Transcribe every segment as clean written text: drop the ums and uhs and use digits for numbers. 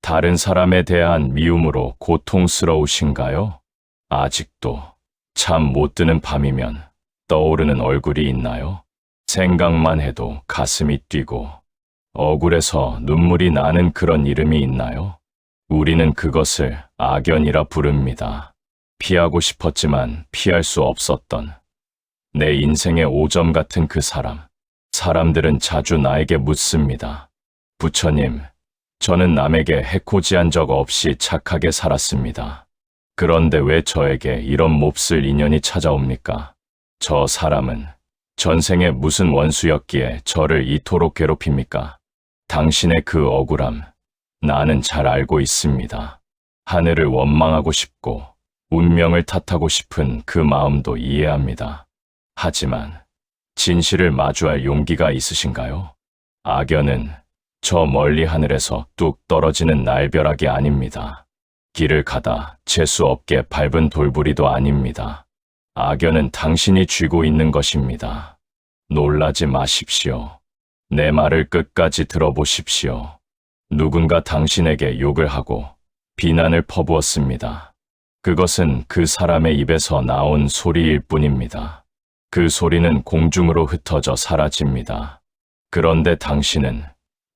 다른 사람에 대한 미움으로 고통스러우신가요? 아직도 잠 못 드는 밤이면 떠오르는 얼굴이 있나요? 생각만 해도 가슴이 뛰고 억울해서 눈물이 나는 그런 이름이 있나요? 우리는 그것을 악연이라 부릅니다. 피하고 싶었지만 피할 수 없었던 내 인생의 오점 같은 그 사람. 사람들은 자주 나에게 묻습니다. 부처님, 저는 남에게 해코지한 적 없이 착하게 살았습니다. 그런데 왜 저에게 이런 몹쓸 인연이 찾아옵니까? 저 사람은 전생에 무슨 원수였기에 저를 이토록 괴롭힙니까? 당신의 그 억울함, 나는 잘 알고 있습니다. 하늘을 원망하고 싶고 운명을 탓하고 싶은 그 마음도 이해합니다. 하지만 진실을 마주할 용기가 있으신가요? 악연은 저 멀리 하늘에서 뚝 떨어지는 날벼락이 아닙니다. 길을 가다 재수 없게 밟은 돌부리도 아닙니다. 악연은 당신이 쥐고 있는 것입니다. 놀라지 마십시오. 내 말을 끝까지 들어보십시오. 누군가 당신에게 욕을 하고 비난을 퍼부었습니다. 그것은 그 사람의 입에서 나온 소리일 뿐입니다. 그 소리는 공중으로 흩어져 사라집니다. 그런데 당신은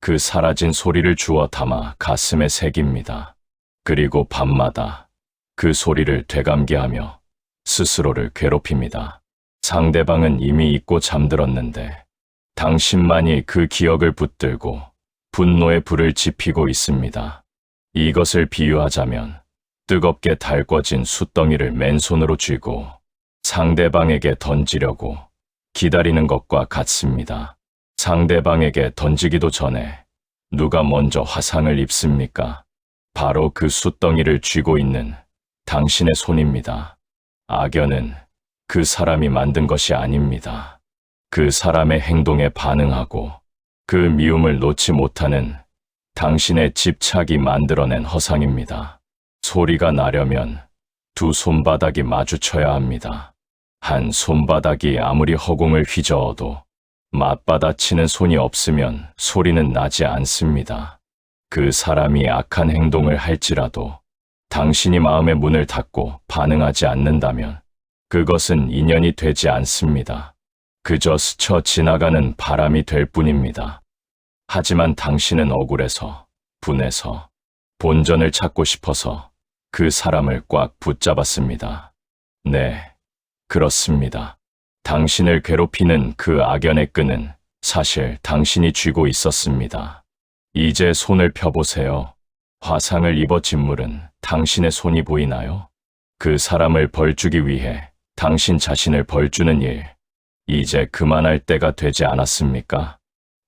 그 사라진 소리를 주워 담아 가슴에 새깁니다. 그리고 밤마다 그 소리를 되감기하며 스스로를 괴롭힙니다. 상대방은 이미 잊고 잠들었는데 당신만이 그 기억을 붙들고 분노의 불을 지피고 있습니다. 이것을 비유하자면 뜨겁게 달궈진 숯덩이를 맨손으로 쥐고 상대방에게 던지려고 기다리는 것과 같습니다. 상대방에게 던지기도 전에 누가 먼저 화상을 입습니까? 바로 그 숯덩이를 쥐고 있는 당신의 손입니다. 악연은 그 사람이 만든 것이 아닙니다. 그 사람의 행동에 반응하고 그 미움을 놓지 못하는 당신의 집착이 만들어낸 허상입니다. 소리가 나려면 두 손바닥이 마주쳐야 합니다. 한 손바닥이 아무리 허공을 휘저어도 맞받아치는 손이 없으면 소리는 나지 않습니다. 그 사람이 악한 행동을 할지라도 당신이 마음의 문을 닫고 반응하지 않는다면 그것은 인연이 되지 않습니다. 그저 스쳐 지나가는 바람이 될 뿐입니다. 하지만 당신은 억울해서, 분해서, 본전을 찾고 싶어서 그 사람을 꽉 붙잡았습니다. 네, 그렇습니다. 당신을 괴롭히는 그 악연의 끈은 사실 당신이 쥐고 있었습니다. 이제 손을 펴보세요. 화상을 입어 짓물은 당신의 손이 보이나요? 그 사람을 벌주기 위해 당신 자신을 벌주는 일, 이제 그만할 때가 되지 않았습니까?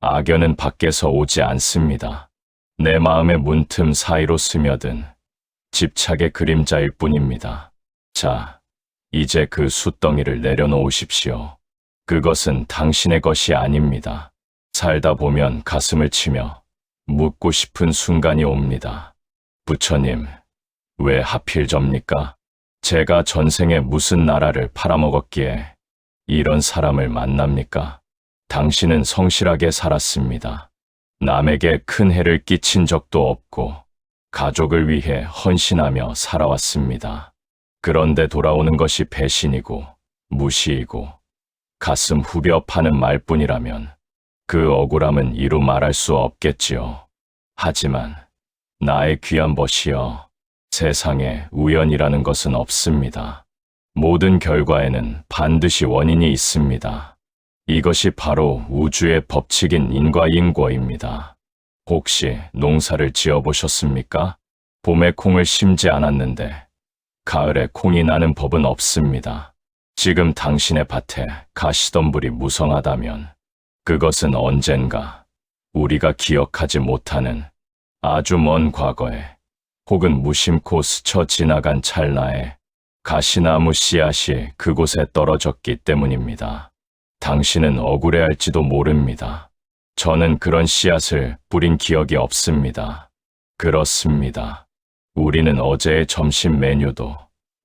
악연은 밖에서 오지 않습니다. 내 마음의 문틈 사이로 스며든 집착의 그림자일 뿐입니다. 자, 이제 그 숯덩이를 내려놓으십시오. 그것은 당신의 것이 아닙니다. 살다 보면 가슴을 치며 묻고 싶은 순간이 옵니다. 부처님, 왜 하필 접니까? 제가 전생에 무슨 나라를 팔아먹었기에 이런 사람을 만납니까? 당신은 성실하게 살았습니다. 남에게 큰 해를 끼친 적도 없고 가족을 위해 헌신하며 살아왔습니다. 그런데 돌아오는 것이 배신이고 무시이고 가슴 후벼 파는 말뿐이라면 그 억울함은 이루 말할 수 없겠지요. 하지만 나의 귀한 벗이여, 세상에 우연이라는 것은 없습니다. 모든 결과에는 반드시 원인이 있습니다. 이것이 바로 우주의 법칙인 인과인고입니다. 혹시 농사를 지어보셨습니까? 봄에 콩을 심지 않았는데 가을에 콩이 나는 법은 없습니다. 지금 당신의 밭에 가시덤불이 무성하다면 그것은 언젠가 우리가 기억하지 못하는 아주 먼 과거에 혹은 무심코 스쳐 지나간 찰나에 가시나무 씨앗이 그곳에 떨어졌기 때문입니다. 당신은 억울해할지도 모릅니다. 저는 그런 씨앗을 뿌린 기억이 없습니다. 그렇습니다. 우리는 어제의 점심 메뉴도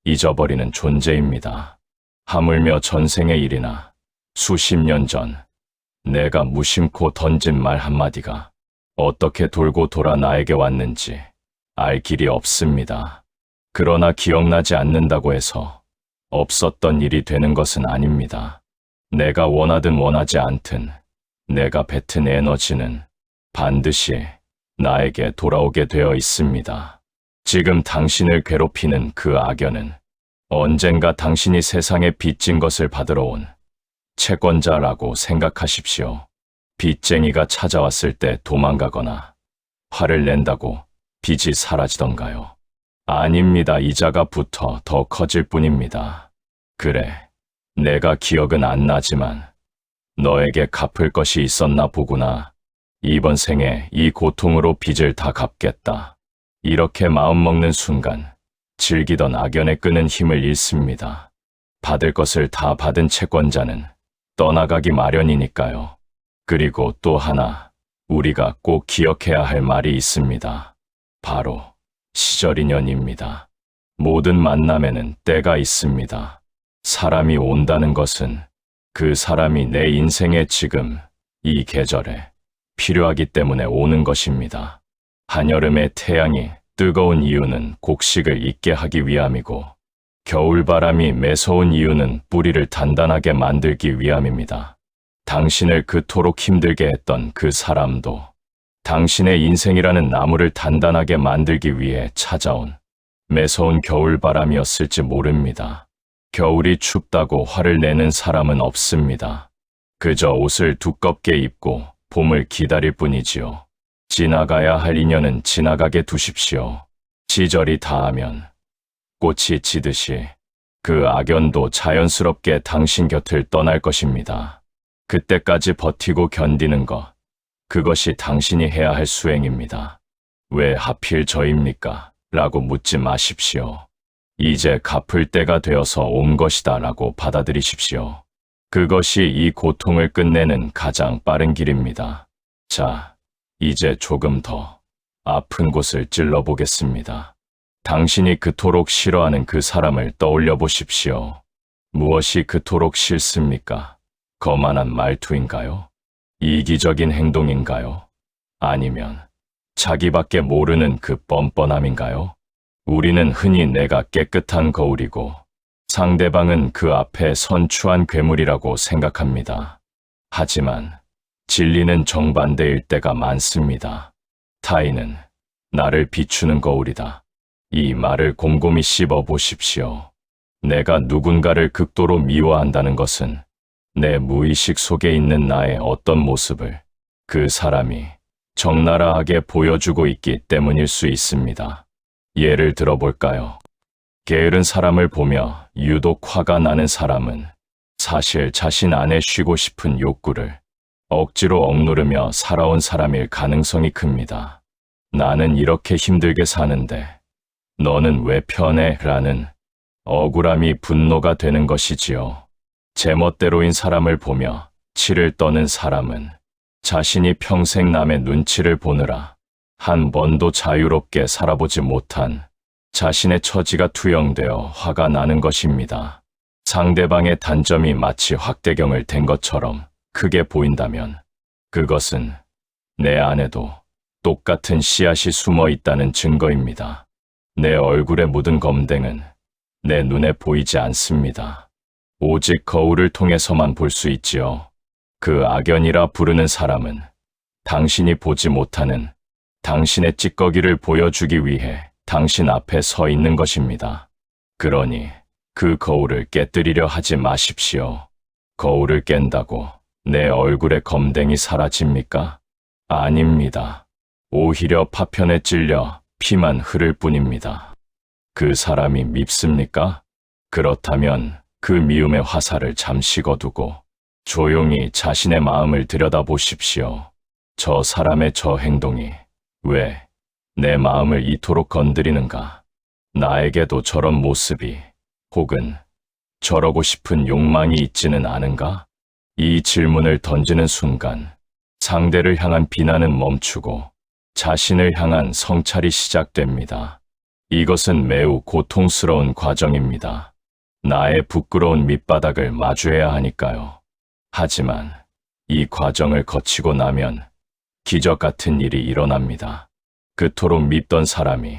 잊어버리는 존재입니다. 하물며 전생의 일이나 수십 년 전 내가 무심코 던진 말 한마디가 어떻게 돌고 돌아 나에게 왔는지 알 길이 없습니다. 그러나 기억나지 않는다고 해서 없었던 일이 되는 것은 아닙니다. 내가 원하든 원하지 않든 내가 뱉은 에너지는 반드시 나에게 돌아오게 되어 있습니다. 지금 당신을 괴롭히는 그 악연은 언젠가 당신이 세상에 빚진 것을 받으러 온 채권자라고 생각하십시오. 빚쟁이가 찾아왔을 때 도망가거나 화를 낸다고 빚이 사라지던가요? 아닙니다. 이자가 붙어 더 커질 뿐입니다. 그래, 내가 기억은 안 나지만 너에게 갚을 것이 있었나 보구나. 이번 생에 이 고통으로 빚을 다 갚겠다. 이렇게 마음먹는 순간 즐기던 악연의 끄는 힘을 잃습니다. 받을 것을 다 받은 채권자는 떠나가기 마련이니까요. 그리고 또 하나, 우리가 꼭 기억해야 할 말이 있습니다. 바로 시절 인연입니다. 모든 만남에는 때가 있습니다. 사람이 온다는 것은 그 사람이 내 인생에 지금 이 계절에 필요하기 때문에 오는 것입니다. 한여름의 태양이 뜨거운 이유는 곡식을 익게 하기 위함이고 겨울바람이 매서운 이유는 뿌리를 단단하게 만들기 위함입니다. 당신을 그토록 힘들게 했던 그 사람도 당신의 인생이라는 나무를 단단하게 만들기 위해 찾아온 매서운 겨울바람이었을지 모릅니다. 겨울이 춥다고 화를 내는 사람은 없습니다. 그저 옷을 두껍게 입고 봄을 기다릴 뿐이지요. 지나가야 할 인연은 지나가게 두십시오. 시절이 다하면 꽃이 지듯이 그 악연도 자연스럽게 당신 곁을 떠날 것입니다. 그때까지 버티고 견디는 것, 그것이 당신이 해야 할 수행입니다. 왜 하필 저입니까? 라고 묻지 마십시오. 이제 갚을 때가 되어서 온 것이다 라고 받아들이십시오. 그것이 이 고통을 끝내는 가장 빠른 길입니다. 자, 이제 조금 더 아픈 곳을 찔러보겠습니다. 당신이 그토록 싫어하는 그 사람을 떠올려 보십시오. 무엇이 그토록 싫습니까? 거만한 말투인가요? 이기적인 행동인가요? 아니면 자기밖에 모르는 그 뻔뻔함인가요? 우리는 흔히 내가 깨끗한 거울이고 상대방은 그 앞에 선추한 괴물이라고 생각합니다. 하지만 진리는 정반대일 때가 많습니다. 타인은 나를 비추는 거울이다. 이 말을 곰곰이 씹어 보십시오. 내가 누군가를 극도로 미워한다는 것은 내 무의식 속에 있는 나의 어떤 모습을 그 사람이 적나라하게 보여주고 있기 때문일 수 있습니다. 예를 들어볼까요? 게으른 사람을 보며 유독 화가 나는 사람은 사실 자신 안에 쉬고 싶은 욕구를 억지로 억누르며 살아온 사람일 가능성이 큽니다. 나는 이렇게 힘들게 사는데 너는 왜 편해? 라는 억울함이 분노가 되는 것이지요. 제멋대로인 사람을 보며 치를 떠는 사람은 자신이 평생 남의 눈치를 보느라 한 번도 자유롭게 살아보지 못한 자신의 처지가 투영되어 화가 나는 것입니다. 상대방의 단점이 마치 확대경을 댄 것처럼 크게 보인다면 그것은 내 안에도 똑같은 씨앗이 숨어 있다는 증거입니다. 내 얼굴에 묻은 검댕은 내 눈에 보이지 않습니다. 오직 거울을 통해서만 볼 수 있지요. 그 악연이라 부르는 사람은 당신이 보지 못하는 당신의 찌꺼기를 보여주기 위해 당신 앞에 서 있는 것입니다. 그러니 그 거울을 깨뜨리려 하지 마십시오. 거울을 깬다고 내 얼굴의 검댕이 사라집니까? 아닙니다. 오히려 파편에 찔려 피만 흐를 뿐입니다. 그 사람이 밉습니까? 그렇다면 그 미움의 화살을 잠시 거두고 조용히 자신의 마음을 들여다보십시오. 저 사람의 저 행동이 왜 내 마음을 이토록 건드리는가? 나에게도 저런 모습이 혹은 저러고 싶은 욕망이 있지는 않은가? 이 질문을 던지는 순간 상대를 향한 비난은 멈추고 자신을 향한 성찰이 시작됩니다. 이것은 매우 고통스러운 과정입니다. 나의 부끄러운 밑바닥을 마주해야 하니까요. 하지만 이 과정을 거치고 나면 기적 같은 일이 일어납니다. 그토록 밉던 사람이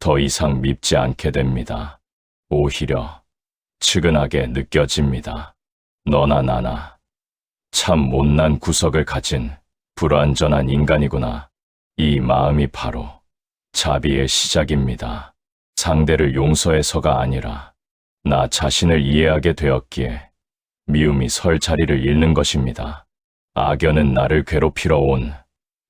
더 이상 밉지 않게 됩니다. 오히려 측은하게 느껴집니다. 너나 나나 참 못난 구석을 가진 불완전한 인간이구나. 이 마음이 바로 자비의 시작입니다. 상대를 용서해서가 아니라 나 자신을 이해하게 되었기에 미움이 설 자리를 잃는 것입니다. 악연은 나를 괴롭히러 온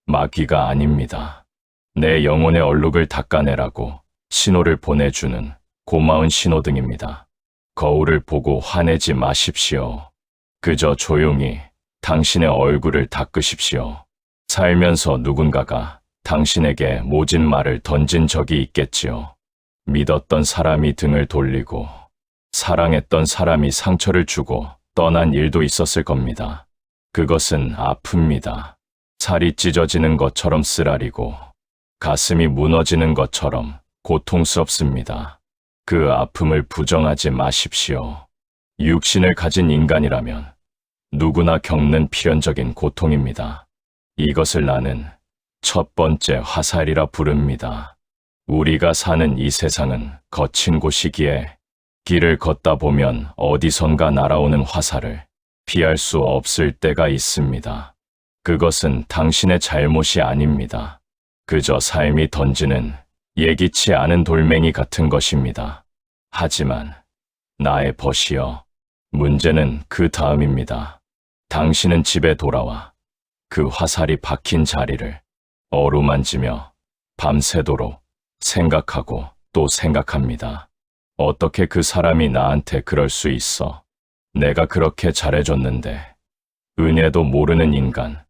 마귀가 아닙니다. 내 영혼의 얼룩을 닦아내라고 신호를 보내주는 고마운 신호등입니다. 거울을 보고 화내지 마십시오. 그저 조용히 당신의 얼굴을 닦으십시오. 살면서 누군가가 당신에게 모진 말을 던진 적이 있겠지요. 믿었던 사람이 등을 돌리고 사랑했던 사람이 상처를 주고 떠난 일도 있었을 겁니다. 그것은 아픕니다. 살이 찢어지는 것처럼 쓰라리고 가슴이 무너지는 것처럼 고통스럽습니다. 그 아픔을 부정하지 마십시오. 육신을 가진 인간이라면 누구나 겪는 필연적인 고통입니다. 이것을 나는 첫 번째 화살이라 부릅니다. 우리가 사는 이 세상은 거친 곳이기에 길을 걷다 보면 어디선가 날아오는 화살을 피할 수 없을 때가 있습니다. 그것은 당신의 잘못이 아닙니다. 그저 삶이 던지는 예기치 않은 돌멩이 같은 것입니다. 하지만 나의 벗이여, 문제는 그 다음입니다. 당신은 집에 돌아와 그 화살이 박힌 자리를 어루만지며 밤새도록 생각하고 또 생각합니다. 어떻게 그 사람이 나한테 그럴 수 있어? 내가 그렇게 잘해줬는데. 은혜도 모르는 인간.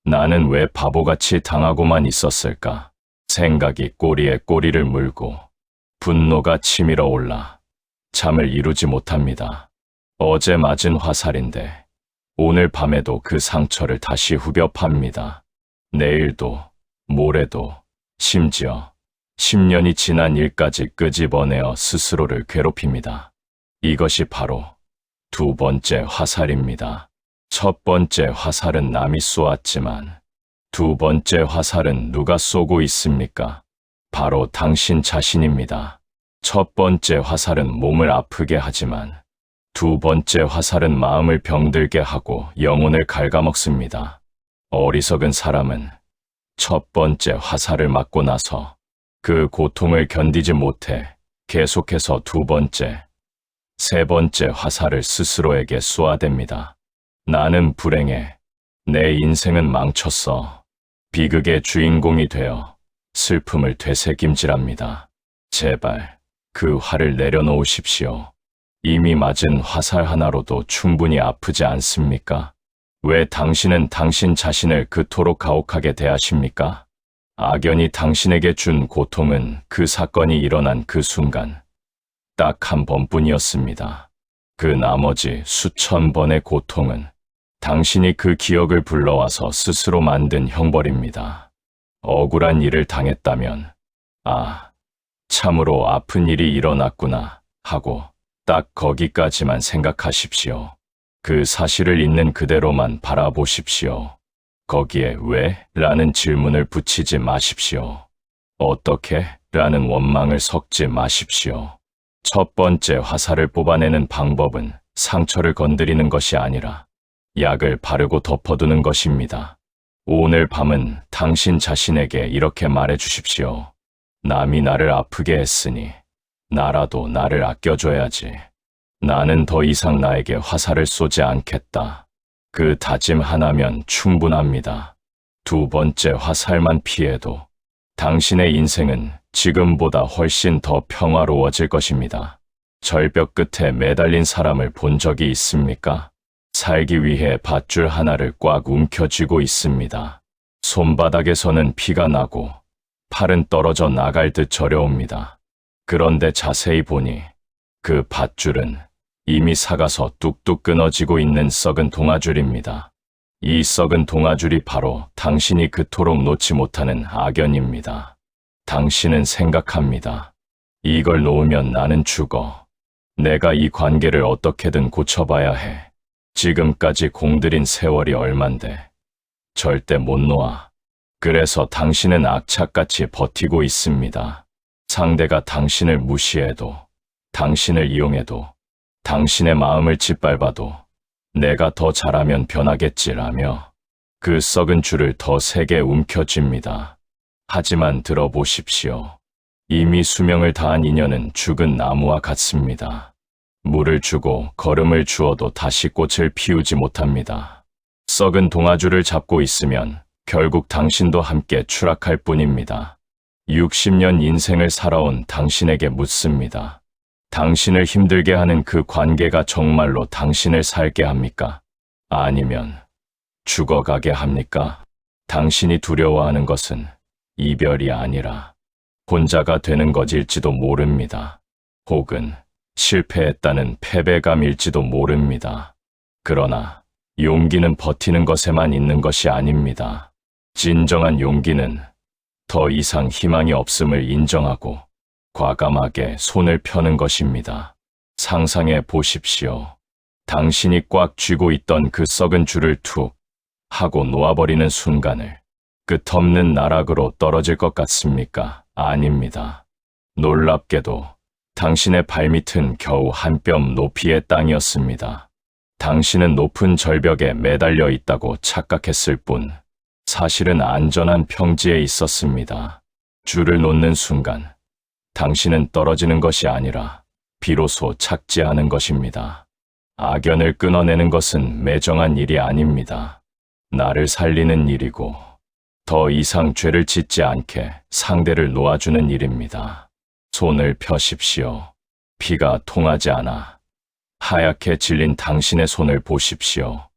나는 왜 바보같이 당하고만 있었을까? 생각이 꼬리에 꼬리를 물고 분노가 치밀어 올라 잠을 이루지 못합니다. 어제 맞은 화살인데 오늘 밤에도 그 상처를 다시 후벼 팝니다. 내일도 모레도 심지어 10년이 지난 일까지 끄집어내어 스스로를 괴롭힙니다. 이것이 바로 두 번째 화살입니다. 첫 번째 화살은 남이 쏘았지만 두 번째 화살은 누가 쏘고 있습니까? 바로 당신 자신입니다. 첫 번째 화살은 몸을 아프게 하지만 두 번째 화살은 마음을 병들게 하고 영혼을 갉아먹습니다. 어리석은 사람은 첫 번째 화살을 맞고 나서 그 고통을 견디지 못해 계속해서 두 번째, 세 번째 화살을 스스로에게 쏘아댑니다. 나는 불행해. 내 인생은 망쳤어. 비극의 주인공이 되어 슬픔을 되새김질합니다. 제발 그 화를 내려놓으십시오. 이미 맞은 화살 하나로도 충분히 아프지 않습니까? 왜 당신은 당신 자신을 그토록 가혹하게 대하십니까? 악연이 당신에게 준 고통은 그 사건이 일어난 그 순간 딱 한 번뿐이었습니다. 그 나머지 수천 번의 고통은 당신이 그 기억을 불러와서 스스로 만든 형벌입니다. 억울한 일을 당했다면 참으로 아픈 일이 일어났구나 하고 딱 거기까지만 생각하십시오. 그 사실을 있는 그대로만 바라보십시오. 거기에 왜? 라는 질문을 붙이지 마십시오. 어떻게? 라는 원망을 섞지 마십시오. 첫 번째 화살을 뽑아내는 방법은 상처를 건드리는 것이 아니라 약을 바르고 덮어두는 것입니다. 오늘 밤은 당신 자신에게 이렇게 말해 주십시오. 남이 나를 아프게 했으니 나라도 나를 아껴줘야지. 나는 더 이상 나에게 화살을 쏘지 않겠다. 그 다짐 하나면 충분합니다. 두 번째 화살만 피해도 당신의 인생은 지금보다 훨씬 더 평화로워질 것입니다. 절벽 끝에 매달린 사람을 본 적이 있습니까? 살기 위해 밧줄 하나를 꽉 움켜쥐고 있습니다. 손바닥에서는 피가 나고 팔은 떨어져 나갈 듯 저려옵니다. 그런데 자세히 보니 그 밧줄은 이미 삭아서 뚝뚝 끊어지고 있는 썩은 동아줄입니다. 이 썩은 동아줄이 바로 당신이 그토록 놓지 못하는 악연입니다. 당신은 생각합니다. 이걸 놓으면 나는 죽어. 내가 이 관계를 어떻게든 고쳐봐야 해. 지금까지 공들인 세월이 얼만데 절대 못 놓아. 그래서 당신은 악착같이 버티고 있습니다. 상대가 당신을 무시해도, 당신을 이용해도, 당신의 마음을 짓밟아도 내가 더 잘하면 변하겠지라며 그 썩은 줄을 더 세게 움켜쥡니다. 하지만 들어보십시오. 이미 수명을 다한 인연은 죽은 나무와 같습니다. 물을 주고 거름을 주어도 다시 꽃을 피우지 못합니다. 썩은 동아줄을 잡고 있으면 결국 당신도 함께 추락할 뿐입니다. 60년 인생을 살아온 당신에게 묻습니다. 당신을 힘들게 하는 그 관계가 정말로 당신을 살게 합니까? 아니면 죽어가게 합니까? 당신이 두려워하는 것은 이별이 아니라 혼자가 되는 것일지도 모릅니다. 혹은 실패했다는 패배감일지도 모릅니다. 그러나 용기는 버티는 것에만 있는 것이 아닙니다. 진정한 용기는 더 이상 희망이 없음을 인정하고 과감하게 손을 펴는 것입니다. 상상해 보십시오. 당신이 꽉 쥐고 있던 그 썩은 줄을 툭 하고 놓아버리는 순간을 끝없는 나락으로 떨어질 것 같습니까? 아닙니다. 놀랍게도 당신의 발밑은 겨우 한 뼘 높이의 땅이었습니다. 당신은 높은 절벽에 매달려 있다고 착각했을 뿐 사실은 안전한 평지에 있었습니다. 줄을 놓는 순간 당신은 떨어지는 것이 아니라 비로소 착지하는 것입니다. 악연을 끊어내는 것은 매정한 일이 아닙니다. 나를 살리는 일이고 더 이상 죄를 짓지 않게 상대를 놓아주는 일입니다. 손을 펴십시오. 피가 통하지 않아 하얗게 질린 당신의 손을 보십시오.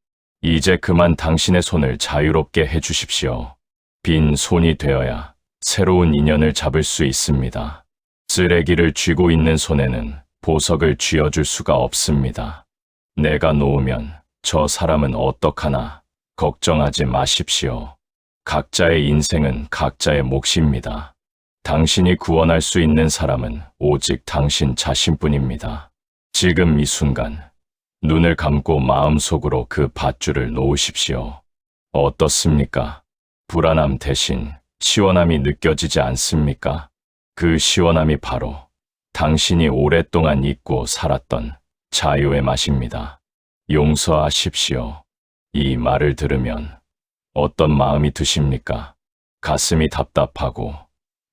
이제 그만 당신의 손을 자유롭게 해주십시오. 빈 손이 되어야 새로운 인연을 잡을 수 있습니다. 쓰레기를 쥐고 있는 손에는 보석을 쥐어줄 수가 없습니다. 내가 놓으면 저 사람은 어떡하나 걱정하지 마십시오. 각자의 인생은 각자의 몫입니다. 당신이 구원할 수 있는 사람은 오직 당신 자신뿐입니다. 지금 이 순간 눈을 감고 마음속으로 그 밧줄을 놓으십시오. 어떻습니까? 불안함 대신 시원함이 느껴지지 않습니까? 그 시원함이 바로 당신이 오랫동안 잊고 살았던 자유의 맛입니다. 용서하십시오. 이 말을 들으면 어떤 마음이 드십니까? 가슴이 답답하고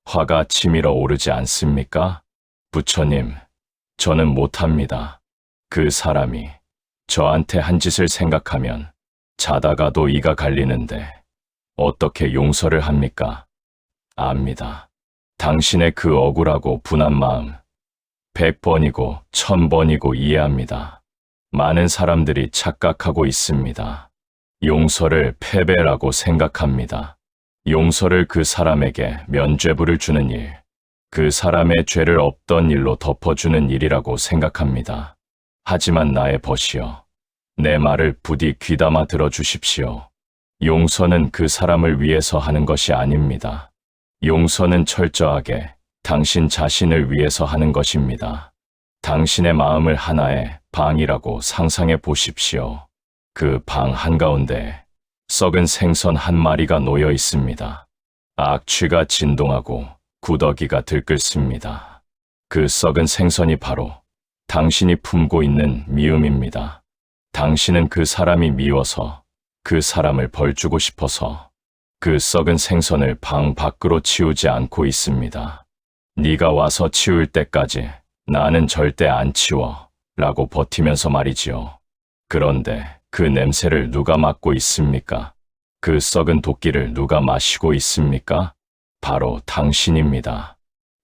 화가 치밀어 오르지 않습니까? 부처님, 저는 못합니다. 그 사람이 저한테 한 짓을 생각하면 자다가도 이가 갈리는데 어떻게 용서를 합니까? 압니다. 당신의 그 억울하고 분한 마음 100번이고 1000번이고 이해합니다. 많은 사람들이 착각하고 있습니다. 용서를 패배라고 생각합니다. 용서를 그 사람에게 면죄부를 주는 일, 그 사람의 죄를 없던 일로 덮어주는 일이라고 생각합니다. 하지만 나의 벗이여, 내 말을 부디 귀담아 들어주십시오. 용서는 그 사람을 위해서 하는 것이 아닙니다. 용서는 철저하게 당신 자신을 위해서 하는 것입니다. 당신의 마음을 하나의 방이라고 상상해 보십시오. 그 방 한가운데 썩은 생선 한 마리가 놓여 있습니다. 악취가 진동하고 구더기가 들끓습니다. 그 썩은 생선이 바로 당신이 품고 있는 미움입니다. 당신은 그 사람이 미워서, 그 사람을 벌주고 싶어서 그 썩은 생선을 방 밖으로 치우지 않고 있습니다. 네가 와서 치울 때까지 나는 절대 안 치워 라고 버티면서 말이지요. 그런데 그 냄새를 누가 맡고 있습니까? 그 썩은 도끼를 누가 마시고 있습니까? 바로 당신입니다.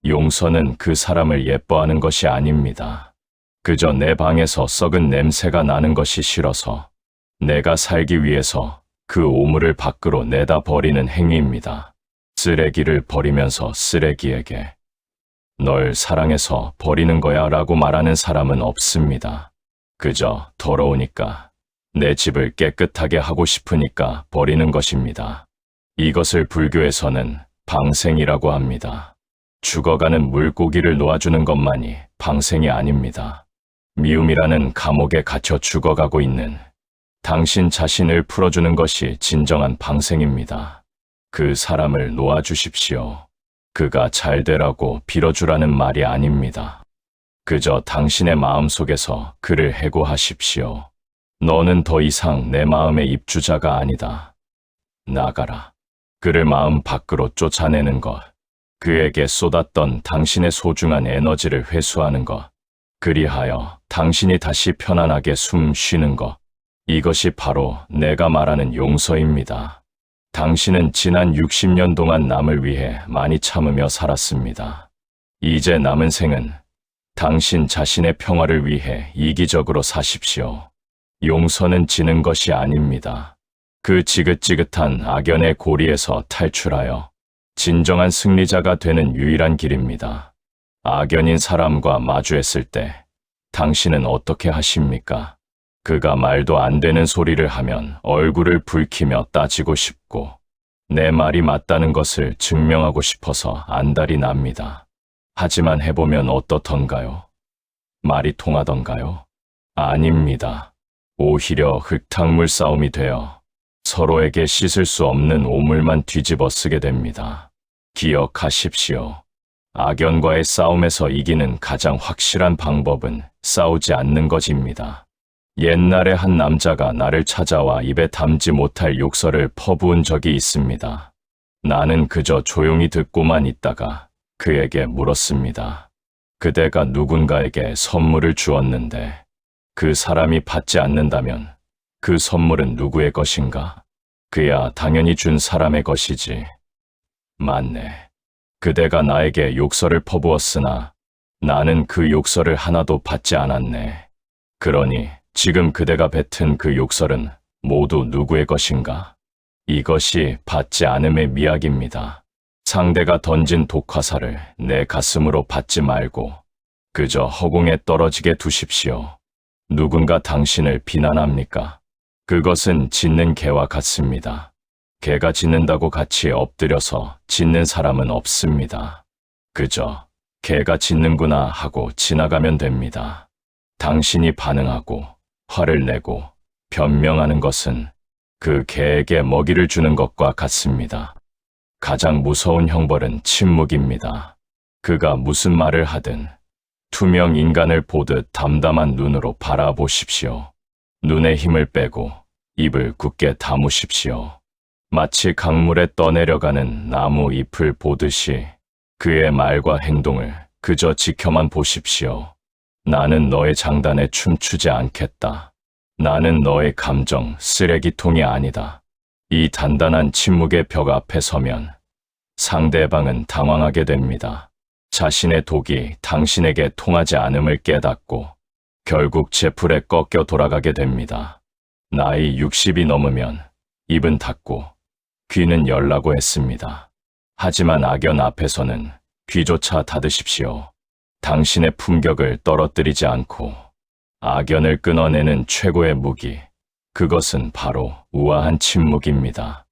용서는 그 사람을 예뻐하는 것이 아닙니다. 그저 내 방에서 썩은 냄새가 나는 것이 싫어서 내가 살기 위해서 그 오물을 밖으로 내다 버리는 행위입니다. 쓰레기를 버리면서 쓰레기에게 널 사랑해서 버리는 거야 라고 말하는 사람은 없습니다. 그저 더러우니까, 내 집을 깨끗하게 하고 싶으니까 버리는 것입니다. 이것을 불교에서는 방생이라고 합니다. 죽어가는 물고기를 놓아주는 것만이 방생이 아닙니다. 미움이라는 감옥에 갇혀 죽어가고 있는 당신 자신을 풀어주는 것이 진정한 방생입니다. 그 사람을 놓아주십시오. 그가 잘 되라고 빌어주라는 말이 아닙니다. 그저 당신의 마음속에서 그를 해고하십시오. 너는 더 이상 내 마음의 입주자가 아니다. 나가라. 그를 마음 밖으로 쫓아내는 것, 그에게 쏟았던 당신의 소중한 에너지를 회수하는 것, 그리하여 당신이 다시 편안하게 숨 쉬는 것, 이것이 바로 내가 말하는 용서입니다. 당신은 지난 60년 동안 남을 위해 많이 참으며 살았습니다. 이제 남은 생은 당신 자신의 평화를 위해 이기적으로 사십시오. 용서는 지는 것이 아닙니다. 그 지긋지긋한 악연의 고리에서 탈출하여 진정한 승리자가 되는 유일한 길입니다. 악연인 사람과 마주했을 때 당신은 어떻게 하십니까? 그가 말도 안 되는 소리를 하면 얼굴을 붉히며 따지고 싶고 내 말이 맞다는 것을 증명하고 싶어서 안달이 납니다. 하지만 해보면 어떻던가요? 말이 통하던가요? 아닙니다. 오히려 흙탕물 싸움이 되어 서로에게 씻을 수 없는 오물만 뒤집어 쓰게 됩니다. 기억하십시오. 악연과의 싸움에서 이기는 가장 확실한 방법은 싸우지 않는 것입니다. 옛날에 한 남자가 나를 찾아와 입에 담지 못할 욕설을 퍼부은 적이 있습니다. 나는 그저 조용히 듣고만 있다가 그에게 물었습니다. 그대가 누군가에게 선물을 주었는데 그 사람이 받지 않는다면 그 선물은 누구의 것인가? 그야 당연히 준 사람의 것이지. 맞네. 그대가 나에게 욕설을 퍼부었으나 나는 그 욕설을 하나도 받지 않았네. 그러니 지금 그대가 뱉은 그 욕설은 모두 누구의 것인가? 이것이 받지 않음의 미학입니다. 상대가 던진 독화살을 내 가슴으로 받지 말고 그저 허공에 떨어지게 두십시오. 누군가 당신을 비난합니까? 그것은 짖는 개와 같습니다. 개가 짖는다고 같이 엎드려서 짖는 사람은 없습니다. 그저 개가 짖는구나 하고 지나가면 됩니다. 당신이 반응하고 화를 내고 변명하는 것은 그 개에게 먹이를 주는 것과 같습니다. 가장 무서운 형벌은 침묵입니다. 그가 무슨 말을 하든 투명 인간을 보듯 담담한 눈으로 바라보십시오. 눈에 힘을 빼고 입을 굳게 다무십시오. 마치 강물에 떠내려가는 나무 잎을 보듯이 그의 말과 행동을 그저 지켜만 보십시오. 나는 너의 장단에 춤추지 않겠다. 나는 너의 감정 쓰레기통이 아니다. 이 단단한 침묵의 벽 앞에 서면 상대방은 당황하게 됩니다. 자신의 독이 당신에게 통하지 않음을 깨닫고 결국 제풀에 꺾여 돌아가게 됩니다. 나이 60이 넘으면 입은 닫고 귀는 열라고 했습니다. 하지만 악연 앞에서는 귀조차 닫으십시오. 당신의 품격을 떨어뜨리지 않고 악연을 끊어내는 최고의 무기, 그것은 바로 우아한 침묵입니다.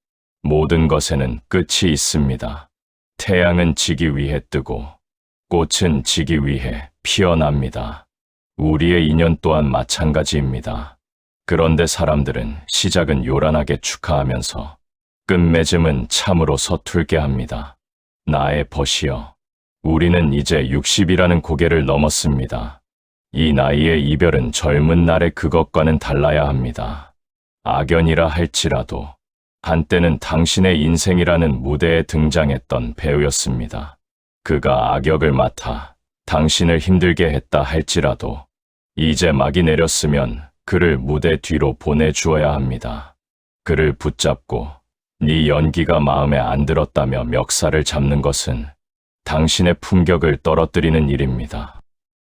모든 것에는 끝이 있습니다. 태양은 지기 위해 뜨고 꽃은 지기 위해 피어납니다. 우리의 인연 또한 마찬가지입니다. 그런데 사람들은 시작은 요란하게 축하하면서 끝맺음은 참으로 서툴게 합니다. 나의 벗이여, 우리는 이제 60이라는 고개를 넘었습니다. 이 나이의 이별은 젊은 날의 그것과는 달라야 합니다. 악연이라 할지라도 한때는 당신의 인생이라는 무대에 등장했던 배우였습니다. 그가 악역을 맡아 당신을 힘들게 했다 할지라도 이제 막이 내렸으면 그를 무대 뒤로 보내주어야 합니다. 그를 붙잡고 네 연기가 마음에 안 들었다며 멱살을 잡는 것은 당신의 품격을 떨어뜨리는 일입니다.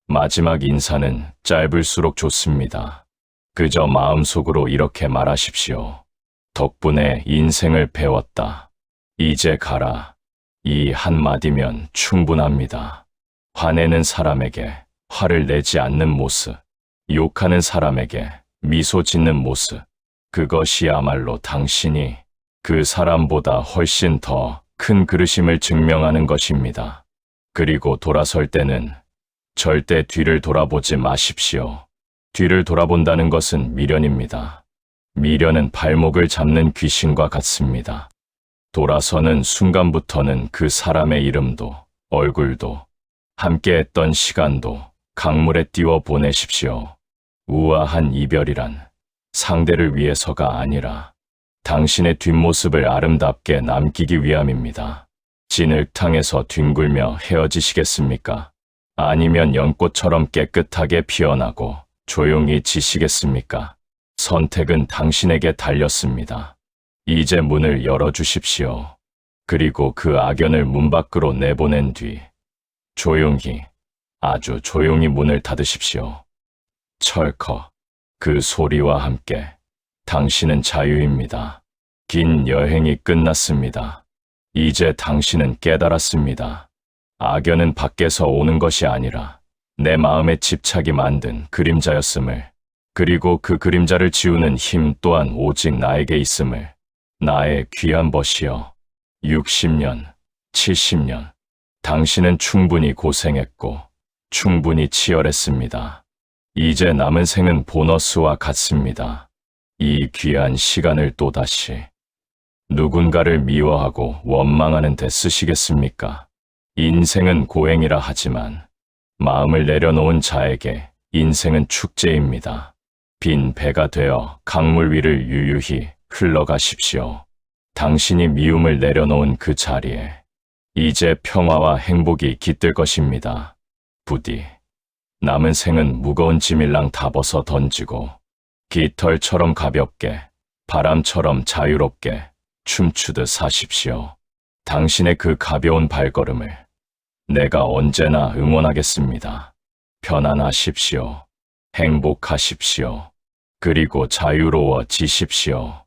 마지막 인사는 짧을수록 좋습니다. 그저 마음속으로 이렇게 말하십시오. 덕분에 인생을 배웠다. 이제 가라. 이 한마디면 충분합니다. 화내는 사람에게 화를 내지 않는 모습, 욕하는 사람에게 미소 짓는 모습, 그것이야말로 당신이 그 사람보다 훨씬 더 큰 그릇임을 증명하는 것입니다. 그리고 돌아설 때는 절대 뒤를 돌아보지 마십시오. 뒤를 돌아본다는 것은 미련입니다. 미련은 발목을 잡는 귀신과 같습니다. 돌아서는 순간부터는 그 사람의 이름도 얼굴도 함께했던 시간도 강물에 띄워 보내십시오. 우아한 이별이란 상대를 위해서가 아니라 당신의 뒷모습을 아름답게 남기기 위함입니다. 진흙탕에서 뒹굴며 헤어지시겠습니까? 아니면 연꽃처럼 깨끗하게 피어나고 조용히 지시겠습니까? 선택은 당신에게 달렸습니다. 이제 문을 열어주십시오. 그리고 그 악연을 문 밖으로 내보낸 뒤 조용히, 아주 조용히 문을 닫으십시오. 철컥, 그 소리와 함께 당신은 자유입니다. 긴 여행이 끝났습니다. 이제 당신은 깨달았습니다. 악연은 밖에서 오는 것이 아니라 내 마음의 집착이 만든 그림자였음을, 그리고 그 그림자를 지우는 힘 또한 오직 나에게 있음을. 나의 귀한 벗이여, 60년, 70년, 당신은 충분히 고생했고 충분히 치열했습니다. 이제 남은 생은 보너스와 같습니다. 이 귀한 시간을 또다시 누군가를 미워하고 원망하는 데 쓰시겠습니까? 인생은 고행이라 하지만 마음을 내려놓은 자에게 인생은 축제입니다. 빈 배가 되어 강물 위를 유유히 흘러가십시오. 당신이 미움을 내려놓은 그 자리에 이제 평화와 행복이 깃들 것입니다. 부디 남은 생은 무거운 짐일랑 다 벗어 던지고 깃털처럼 가볍게, 바람처럼 자유롭게 춤추듯 사십시오. 당신의 그 가벼운 발걸음을 내가 언제나 응원하겠습니다. 편안하십시오. 행복하십시오. 그리고 자유로워지십시오.